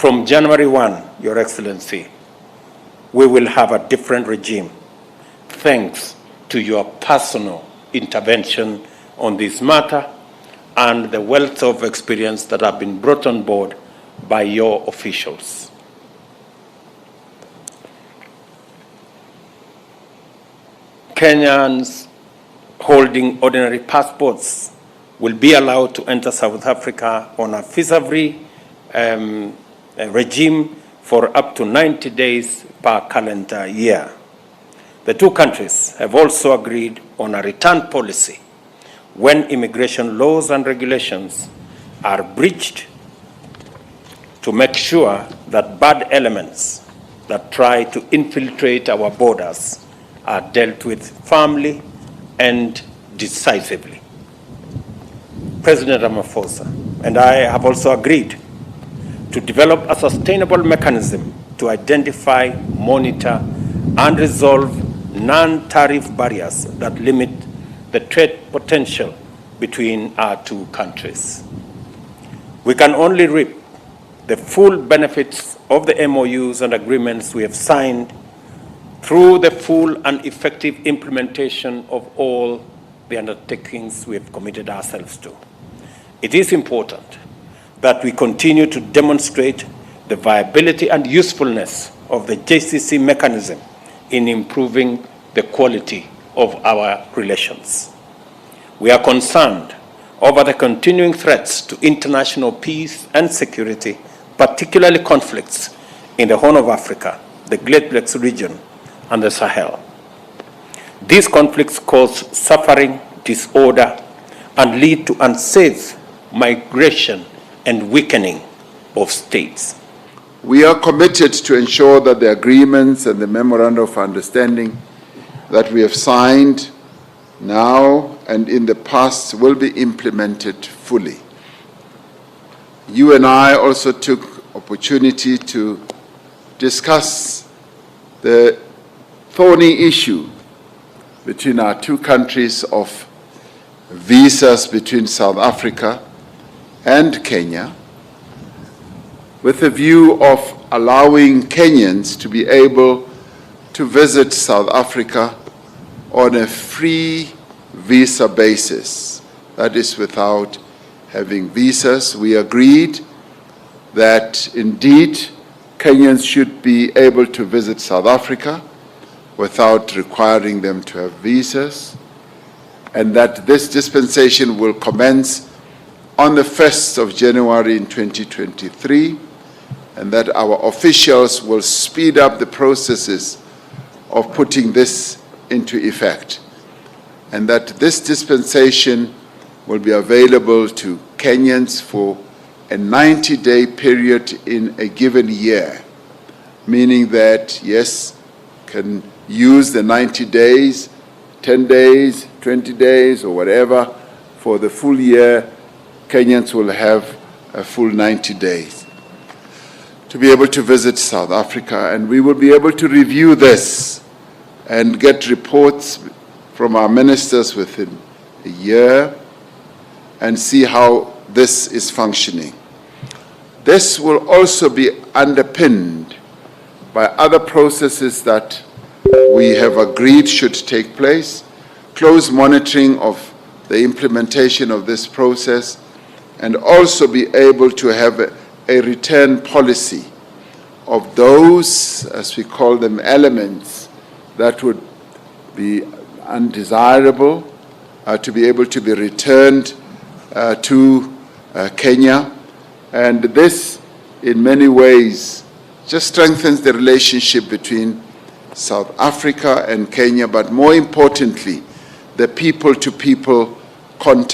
From January 1, Your Excellency, we will have a different regime, thanks to your personal intervention on this matter and the wealth of experience that have been brought on board by your officials. Kenyans holding ordinary passports will be allowed to enter South Africa on a visa-free regime for up to 90 days per calendar year. The two countries have also agreed on a return policy when immigration laws and regulations are breached, to make sure that bad elements that try to infiltrate our borders are dealt with firmly and decisively. President Ramaphosa and I have also agreed to develop a sustainable mechanism to identify, monitor, and resolve non-tariff barriers that limit the trade potential between our two countries. We can only reap the full benefits of the MOUs and agreements we have signed through the full and effective implementation of all the undertakings we have committed ourselves to. It is important that we continue to demonstrate the viability and usefulness of the JCC mechanism in improving the quality of our relations. We are concerned over the continuing threats to international peace and security, particularly conflicts in the Horn of Africa, the Great Lakes region, and the Sahel. These conflicts cause suffering, disorder, and lead to unsafe migration and weakening of states. We are committed to ensure that the agreements and the memorandum of understanding that we have signed now and in the past will be implemented fully. You and I also took opportunity to discuss the thorny issue between our two countries of visas between South Africa and Kenya, with the view of allowing Kenyans to be able to visit South Africa on a free visa basis, that is without having visas. We agreed that indeed Kenyans should be able to visit South Africa without requiring them to have visas, and that this dispensation will commence on the 1st of January in 2023, and that our officials will speed up the processes of putting this into effect, and that this dispensation will be available to Kenyans for a 90-day period in a given year, meaning that, yes, can use the 90 days, 10 days, 20 days, or whatever, for the full year. Kenyans will have a full 90 days to be able to visit South Africa, and we will be able to review this and get reports from our ministers within a year and see how this is functioning. This will also be underpinned by other processes that we have agreed should take place, close monitoring of the implementation of this process, and also be able to have a return policy of those, as we call them, elements that would be undesirable, to be able to be returned to Kenya. And this, in many ways, just strengthens the relationship between South Africa and Kenya, but more importantly, the people-to-people contact